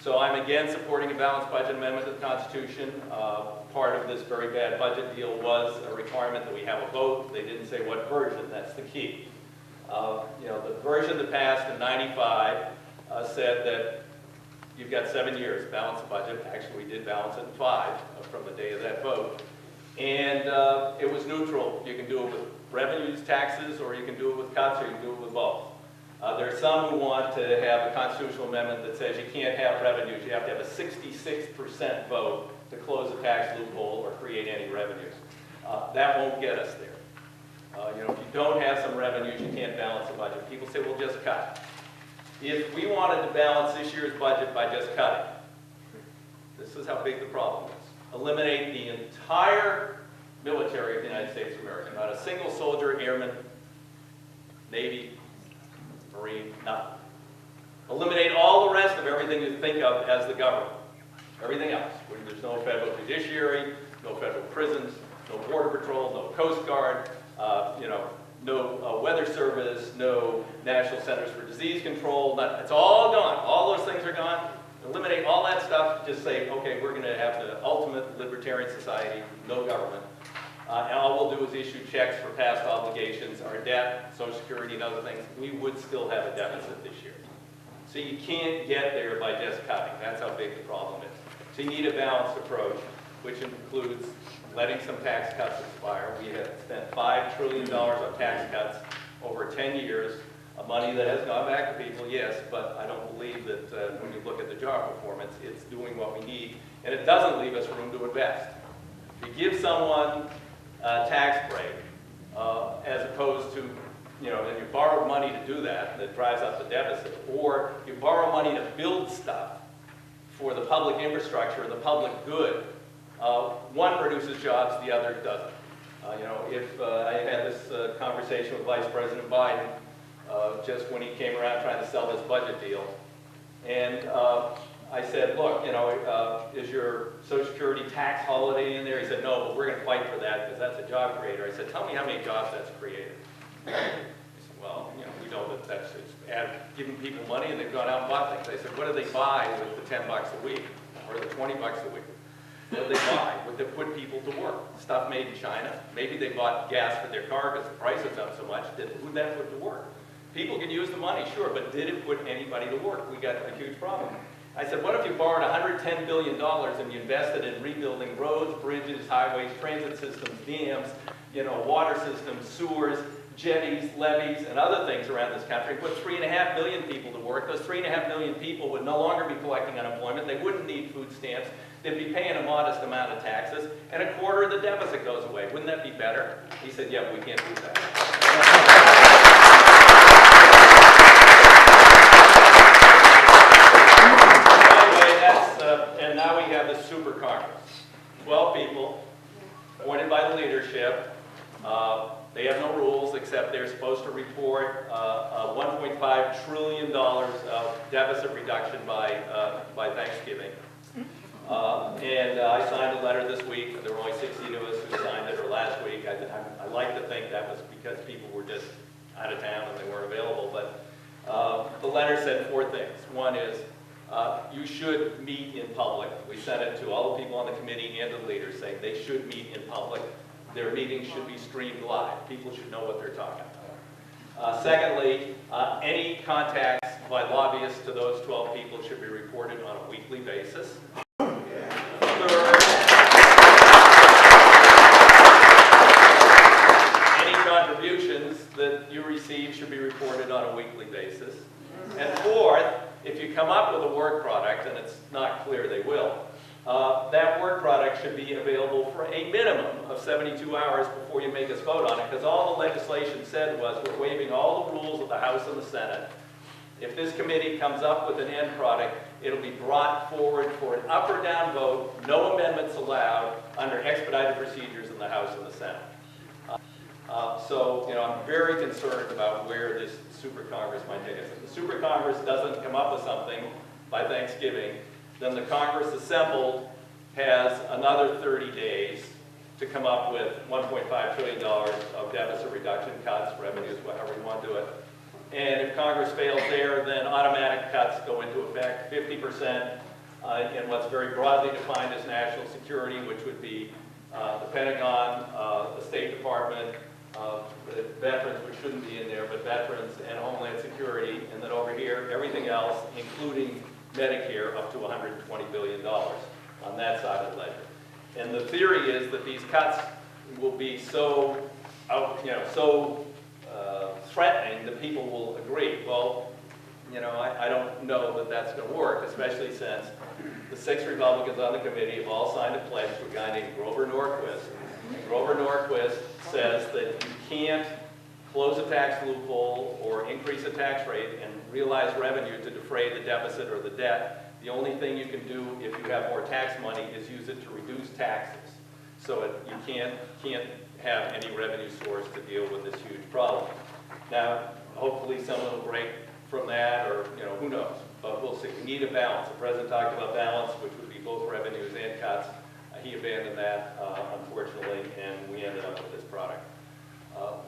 So I'm again supporting a balanced budget amendment to the Constitution. Part of this very bad budget deal was a requirement that we have a vote. They didn't say what version, that's the key. The version that passed in '95 said that you've got 7 years to balance the budget. Actually, we did balance it in 5 from the day of that vote. And it was neutral. You can do it with revenues, taxes, or you can do it with cuts, or you can do it with both. There are some who want to have a constitutional amendment that says you can't have revenues. You have to have a 66% vote to close a tax loophole or create any revenues. That won't get us there. If you don't have some revenues, you can't balance the budget. People say, well, just cut. If we wanted to balance this year's budget by just cutting, this is how big the problem is. Eliminate the entire military of the United States of America. Not a single soldier, airman, Navy, Marine, nothing. Eliminate all the rest of everything you think of as the government. Everything else. There's no federal judiciary, no federal prisons, no border patrol, no Coast Guard, no weather service, no National Centers for Disease Control. It's all gone. All those things are gone. Eliminate all that stuff. Just say, okay, we're going to have the ultimate libertarian society, no government. And all we'll do is issue checks for past obligations, our debt, Social Security, and other things. We would still have a deficit this year. So you can't get there by just cutting. That's how big the problem is. So you need a balanced approach, which includes letting some tax cuts expire. We have spent $5 trillion on tax cuts over 10 years, money that has gone back to people, yes, but I don't believe that when you look at the job performance, it's doing what we need, and it doesn't leave us room to invest. If you give someone a tax break, as opposed to, and you borrow money to do that, that drives up the deficit, or you borrow money to build stuff for the public infrastructure, the public good, one produces jobs, the other doesn't. If I had this conversation with Vice President Biden just when he came around trying to sell this budget deal, and I said, look, is your Social Security tax holiday in there? He said, no, but we're going to fight for that because that's a job creator. I said, tell me how many jobs that's created. He said, well, we know that that's giving people money and they've gone out and bought things. I said, what do they buy with the $10 a week or the $20 a week? What do they buy? What they put people to work? Stuff made in China. Maybe they bought gas for their car because the price is up so much. Who'd that put to work? People can use the money, sure, but did it put anybody to work? We got a huge problem. I said, what if you borrowed $110 billion and you invested in rebuilding roads, bridges, highways, transit systems, dams, water systems, sewers, jetties, levees, and other things around this country, put 3.5 million people to work. Those 3.5 million people would no longer be collecting unemployment. They wouldn't need food stamps. They'd be paying a modest amount of taxes, and a quarter of the deficit goes away. Wouldn't that be better? He said, yeah, we can't do that. And now we have the Super Congress. 12 people appointed by the leadership. They have no rules except they're supposed to report $1.5 trillion of deficit reduction by Thanksgiving. And I signed a letter this week. There were only 16 of us who signed it, or last week. I like to think that was because people were just out of town and they weren't available. But the letter said 4 things. One is, you should meet in public. We sent it to all the people on the committee and the leaders saying they should meet in public. Their meetings should be streamed live. People should know what they're talking about. Secondly, any contacts by lobbyists to those 12 people should be reported on a weekly basis. Third, any contributions that you receive should be reported on a weekly basis. And fourth, if you come up with a work product, and it's not clear they will, that work product should be available for a minimum of 72 hours before you make us vote on it, because all the legislation said was we're waiving all the rules of the House and the Senate. If this committee comes up with an end product, it'll be brought forward for an up or down vote, no amendments allowed, under expedited procedures in the House and the Senate. So, I'm very concerned about where this Super Congress might take us. If the Super Congress doesn't come up with something by Thanksgiving, then the Congress assembled has another 30 days to come up with $1.5 trillion of deficit reduction, cuts, revenues, whatever you want to do it. And if Congress fails there, then automatic cuts go into effect, 50% in what's very broadly defined as national security, which would be the Pentagon, the State Department, veterans, which shouldn't be in there, but veterans and Homeland Security, and then over here, everything else, including Medicare, up to $120 billion on that side of the ledger. And the theory is that these cuts will be so, threatening that people will agree. Well, I don't know that that's going to work, especially since the 6 Republicans on the committee have all signed a pledge to a guy named Grover Norquist. And Grover Norquist says that you can't close a tax loophole or increase a tax rate and realize revenue to defray the deficit or the debt. The only thing you can do if you have more tax money is use it to reduce taxes. So you can't have any revenue source to deal with this huge problem. Now, hopefully someone will break from that, or who knows, but we'll see. We need a balance. The president talked about balance, which would be both revenues and cuts. He abandoned that, unfortunately, and we ended up with this product.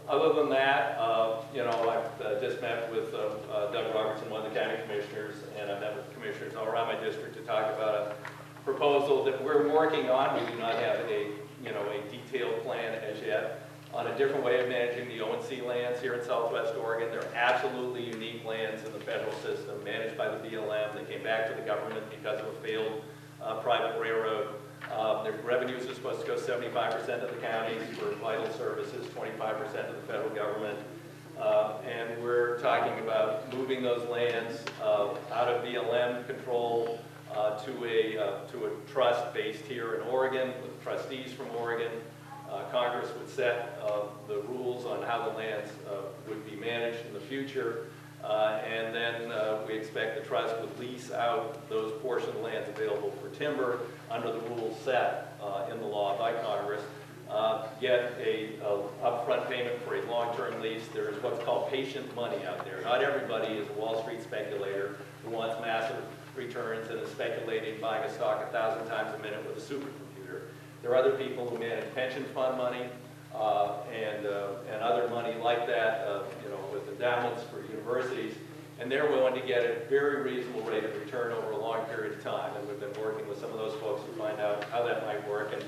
Other than that, I've just met with Doug Robertson, one of the county commissioners, and I've met with commissioners all around my district to talk about a proposal that we're working on. We do not have a detailed plan as yet on a different way of managing the O&C lands here in Southwest Oregon. They're absolutely unique lands in the federal system, managed by the BLM. They came back to the government because of a failed private railroad. Their revenues are supposed to go 75% of the counties for vital services, 25% of the federal government. And we're talking about moving those lands out of BLM control to a trust based here in Oregon with trustees from Oregon. Congress would set the rules on how the lands would be managed in the future. And then we expect the trust would lease out those portion of lands available for timber under the rules set in the law by Congress. Get a upfront payment for a long-term lease. There is what's called patient money out there. Not everybody is a Wall Street speculator who wants massive returns and is speculating buying a stock 1,000 times a minute with a supercomputer. There are other people who manage pension fund money and other money like that, with endowments for universities, and they're willing to get a very reasonable rate of return over a long period of time. And we've been working with some of those folks to find out how that might work. And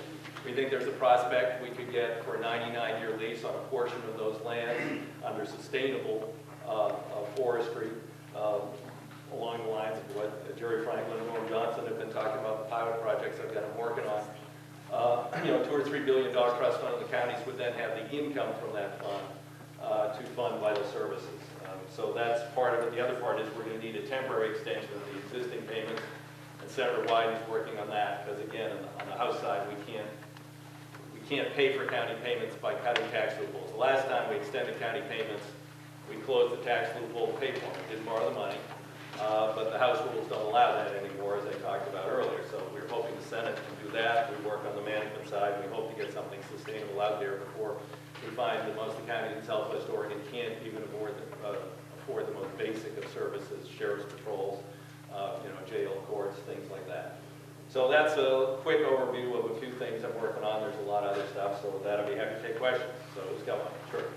we think there's a prospect we could get for a 99-year lease on a portion of those lands under sustainable forestry, along the lines of what Jerry Franklin and Norm Johnson have been talking about, the pilot projects I've got them working on. $2 or $3 billion trust fund of the counties would then have the income from that fund to fund vital services. So that's part of it. The other part is we're going to need a temporary extension of the existing payments, and Senator Wyden's working on that because, again, on the House side, we can't pay for county payments by cutting tax loopholes. The last time we extended county payments, we closed the tax loophole to pay for them. We didn't borrow the money. But the House rules don't allow that anymore, as I talked about earlier. So we're hoping the Senate can do that. We work on the management side. We hope to get something sustainable out there before we find that most of the counties in Southwest Oregon can't even afford the most basic of services, sheriff's patrols, jail, courts, things like that. So that's a quick overview of a few things I'm working on. There's a lot of other stuff, so with that I'll be happy to take questions. So who's got one? Sure.